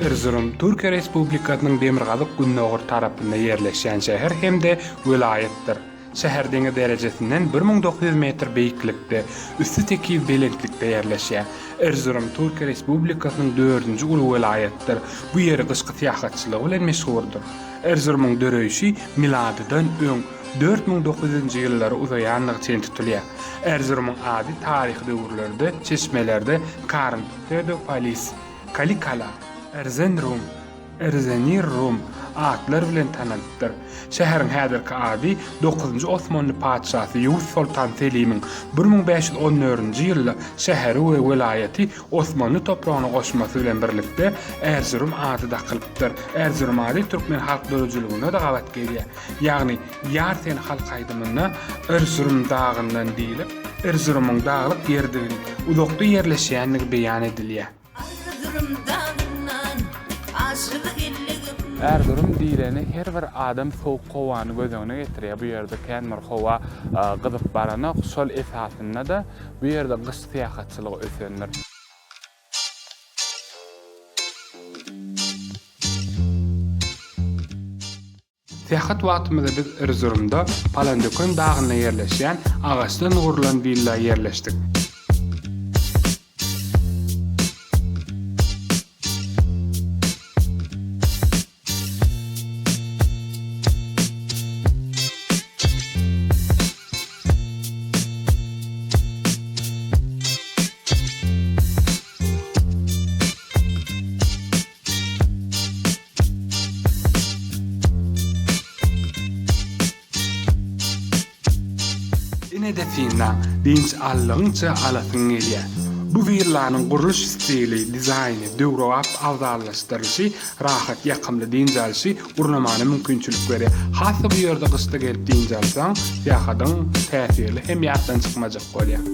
Erzurum Türkiye Respublikasynyň Demirgazyk Günnäger tarapynda ýerleşýän şäher hemde vilayetdir. Şäher deňe derejesinden 1900 metr beýiklikde, üstü tekiz belentlikde ýerleşýär. Erzurum Türkiye Respublikasynyň 4-nji uly vilayetdir. Bu ýer gyşky syýahatçylygy bilen meşhurdur. Erzurumyň döreýişi miladydan öň 4900-nji ýyllary uzaýanlygy üçin tutulýar. Erzurumyň ady taryhy döwürlerde, çeşmelerde, Karyntöde, Palis, Kalikala, Erzenrum, Erzenirrum atlar bilen tanyndyr. Şäheriň häzirki ady 9-njy Osmanly padşasy Ýewuz Sultan Selim'iň 1514-nji ýylda şäheri we vilayeti Osmanly topragyna goşmasy bilen birlikde Erzurum ady dakylypdyr. Erzurum ady türkmen halk döwürçiligine da gawat gelýär. Ýagny ýarten halk aýdymyna Erzurum dağyndan diýilip, Erzurumyň daglyk ýerdigini uzakda ýerleşýänligi beýan edilýär. Erzurum diýileni her bir adam soğuk howany gözüne getirýär. Bu ýerde känmir howa gyzyp baranyk, şol esasynda da bu ýerde gyş syýahatçylygy ösenir. Seyahat wagtymyzda biz Erzurumda Palandökön dagyna ýerleşýän agaçdan gurulan villa ýerleşdik. Hedefininden dinç allygyňça alasyň gelýär. Bu villaның guruluş stili, dizaýny, döwrap awzallaşdyryşy, rahat, ýakymly dinçalyşy gurnamany mümkinçilik berýär. Hasy bu ýerde gysta gelip dinçalsaň, ýahadyň täsirli hem ýatdan çykmajak bolýar.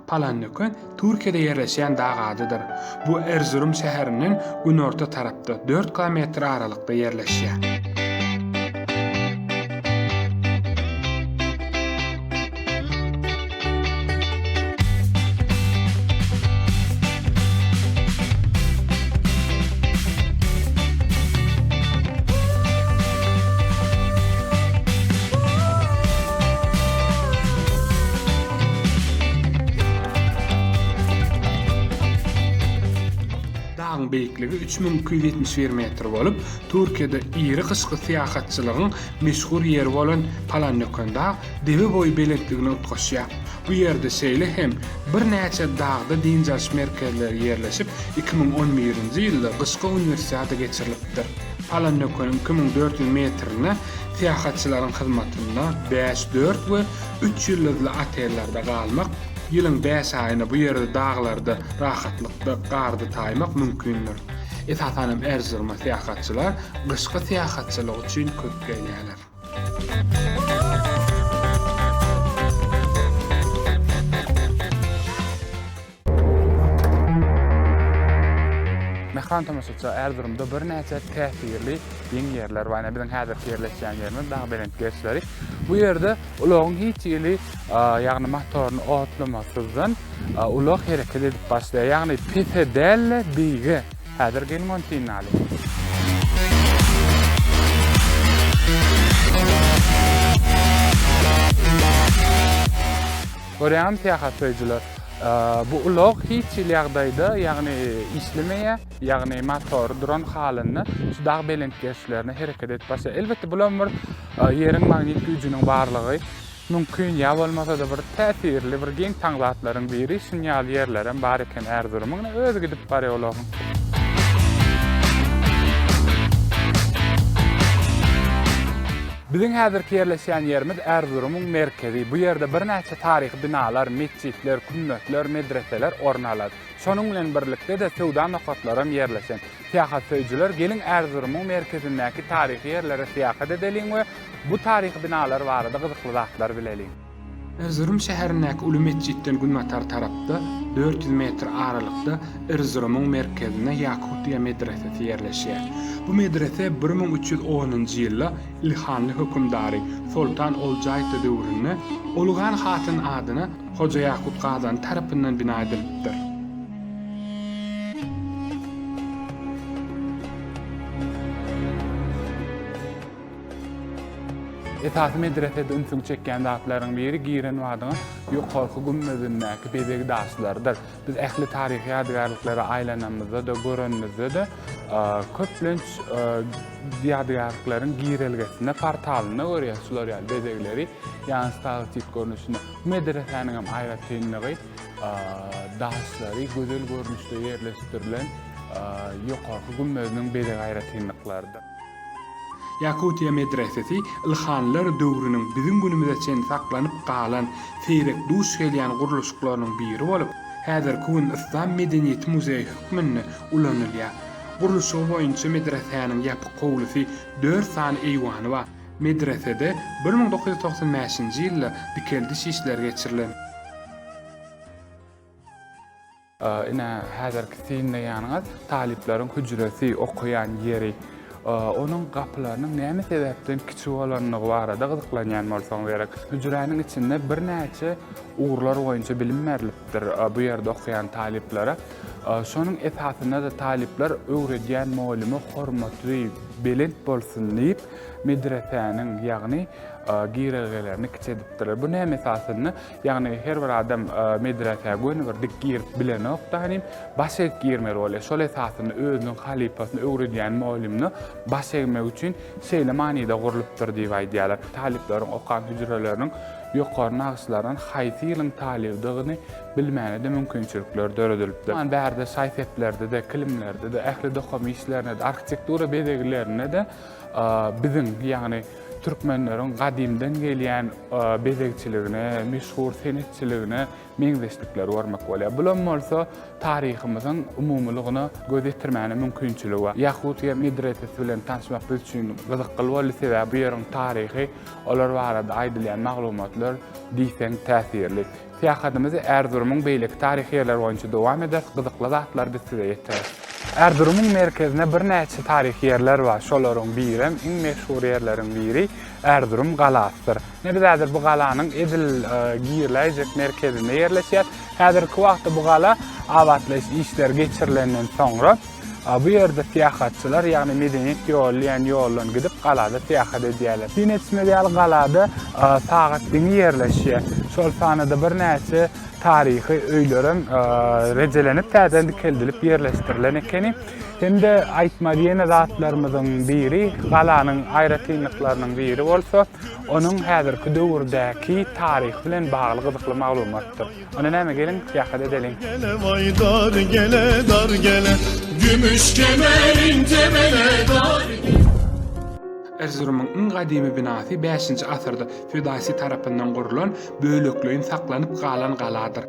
Palandökön Türkiýede ýerleşýän dag adydyr. Bu Erzurum şäheriniň günorta tarapda 4 kilometr aralykda ýerleşýär. Beýikligi 3271 metr bolup, Türkiýede iri gyşky syýahatçylygyň meşhur ýeri bolan Palandökönda dewe boý belentligini utgaşýar. Bu ýerde şeýle hem bir näçe dagda dinçalyş merkezleri ýerleşip 2011-nji ýylda gyşky universiýata geçirilipdir. Palandökönüň 2400 metrini syýahatçylaryň hyzmatynda 5-4 we 3 ýyllyk otellarda galmak, ýylyň 5 aýyna bu ýerde daglarda rahatlykda gardy taýmak mümkindir. Esasanem Erzurum'a syýahatçylar gyşky syýahatçylyk üçin köp gelýärler. Mekan tamaşaçy Erzurumda bir näçe täsirli ýeňi ýerler bar. Biziň häzir ýerleşýän ýerimiz daha belent geçleri. Bu ýerde ulagyň hiç ýyly ýagny motoryny otlamasyzdan ulag hereket edip başlaýar. Ýagny pedal diýge. Häzir gelmän tinali. Görýän syýahatçylar bu ulag hiç ýagdaýda, ýagny işlemeýär, ýagny motor duran halynda şu dag belent geçlerini hereket edip başlaýar. Elbetde bular bir ýeriň magnet güýjüniň barlygy mümkin ýa bolmasa da bir täsirli bir geň taňlatlaryň biri sinyal ýerleriň bar eken Erzurumyň özü gidip barýar. Bizim häzirki yerleşen yerimiz Erzurum'un merkezi. Bu yerde bir näçe taryhy binalar, mescitler, künnetler, medreseler ornalar. Şonuň bilen birlikde de sowda nokatlaram yerleşen. Seyahat söýjüler gelin Erzurum'un merkezindäki taryhy yerlere seyahat edelim we bu taryhy binalar barada gyzykly zatlar bilelim. Erzurum şäherindäki Uly Mesjidden günbatar tarapda 400 metr aralykda Erzurumyň merkezine Yakutiýa medresesi ýerleşýär. Bu medrese 1310-njy ýylda ilhanly hökümdary Sultan Oljaýty döwründe Ulugan Hatyn adyna Hoja Yakut Gazan tarapyndan bina edilipdir. Esasy medresede ünsüň çekýän zatlaryň biri giren wadyň ýokarky gümmezindäki bezek daşlardyr. Biz ähli taryhy ýadgarlyklary aýlanamyzda da görenmizde de köplenç ýadgarlyklaryň girelgesinde portalyna görýärsiler ýaly bezekleri ýani statik görnüşinde. Medreseniň hem aýratynlygy daşlary gözel görnüşde ýerleşdirilen ýokarky gümmeziniň bezek aýratynlyklarydyr. Yakutiýa medresesi ilhanlar döwrüniň bizim günümizde çen saklanyp galan seýrek duş gelýän guruluşlarynyň biri bolup, häzirki gün İslam Medeniýeti Muzeyi hükmünde ulanylýar. Guruluşy boýunça medreseniň ýapyk gowlusy 4 sany eýwany bar. Medresede 1995-nji ýylda dikeldi şişler geçirilen. Ina häzirki synda ýanyňyz talipleriň hüjresi, okuyan ýeri, onun gapylarynyň näme sebäpden kiçik bolanlygy barada gyzyklanýan bolsaň gerek. Hüjräniň içinde bir näçe uğurlar boýunça bilim berilipdir bu ýerde okuyan taliplere. Şonuň esasynda da talipler öwredýän molumy hormatly, belent bolsun diýip medreseniň ýagny girelgelerini kiçedipdir. Bu näme esasynda? Ýagny her bir adam medresege gönür dik girip bilenok da hanim başa girmeli bolýar. Şol esasynda özüniň halipasyny öwredýän molumyny başa egmek üçin şeýle manida gurulypdyr diýip aýdýarlar. Talipleriň okan hüjreleriniň ýokary nagşylaryň haýsy ýylyň talipdigini bilmäne de mümkinçilikler döredilipdir. Man bärde saýfetlerde de, kilimlerde de, ähli dokamy işlerine de, arkitektura bezeglerine de bizim ýagny türkmenleriň gadimden gelýän bezekçiligine, meşhur senetçiligine meňzeşlikleri görmek bolýar. Bulan bolsa taryhymyzyň umumylygyna göz etdirmäne mümkinçiligi bar. Yakutiýa medresesi bilen tanışmak biz üçin gyzykly boldy sebäbi bu ýeriň taryhy, olar barada aýdylýan maglumatlar diýseň täsirli. Seýahadymyz Erzurumyň beýleki taryhy ýerleri boýunça dowam eder, gyzykly zatlar biz size ýeter. Erzurumyň merkezinde bir näçe taryhy ýerler bar. Şolaryň biri, iň meşhur ýerleriň biri Erzurum galasydyr. Nädedir bu galanyň edil giýiläjek merkezinde ýerleşýär. Häzirki wagtda bu gala abadlaş işler geçirilenden soňra bu ýerde seýahatçylar, ýagny medeniýet ýollan ýollan gidip galada seýahat edýärler. Dinetmediýal galada sagat diňi ýerleşýär. Şol sanada bir näçe taryhy öýlerim rejelenip täzeden dikeldilip ýerleşdirilen ekeni. Hem-de aýtmadýan zatlarymyzyň biri, galanyň aýratynlyklarynyň biri bolsa, onuň häzirki döwürdäki taryh bilen bagly gyzykly maglumatdyr. Ona näme gelin seýahat edelim. Gele vay dar gele dar gele, gümüş kemerin temele dar. Erzurumyň iň gadymy binasy 5-nji asyrda feodasi tarapyndan gurulan böleklerin saklanyp galan galadyr.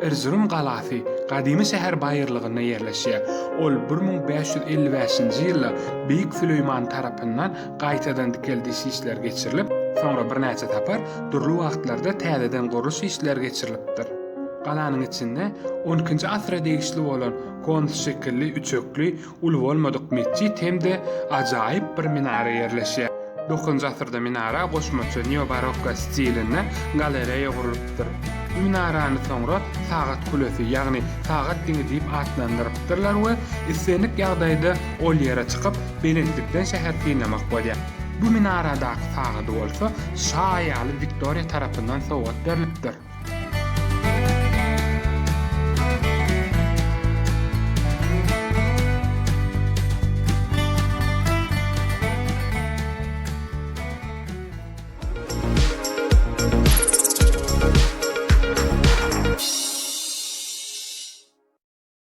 Erzurum galasy gadymy şäher baýyrlygyna ýerleşýär. Ol 1555-nji ýylda Beýik Süleyman tarapyndan gaýtadan dikeldi işler geçirilip, soňra bir näçe tapar durly wagtlarda täzeden guruş işler geçirilipdir. Galanyň içinde 12-nji asra degişli bolan konus şekilli, üçökli, uly bolmadyk mesjid hem-de ajaýyp bir minara ýerleşýär. 9-njy asyrda minara goşmaça neobarokka stilinde galeriýa gurulypdyr. Minarany soňra sagat kulesi, ýagny sagat diňi diýip atlandyrypdyrlar we islenlik ýagdaýda ol ýere çykyp belentlikden şäher synlamak bolýar. Bu minaradaky sagady bolsa Şah ýaly Viktoriýa tarapyndan sowgat berilipdir.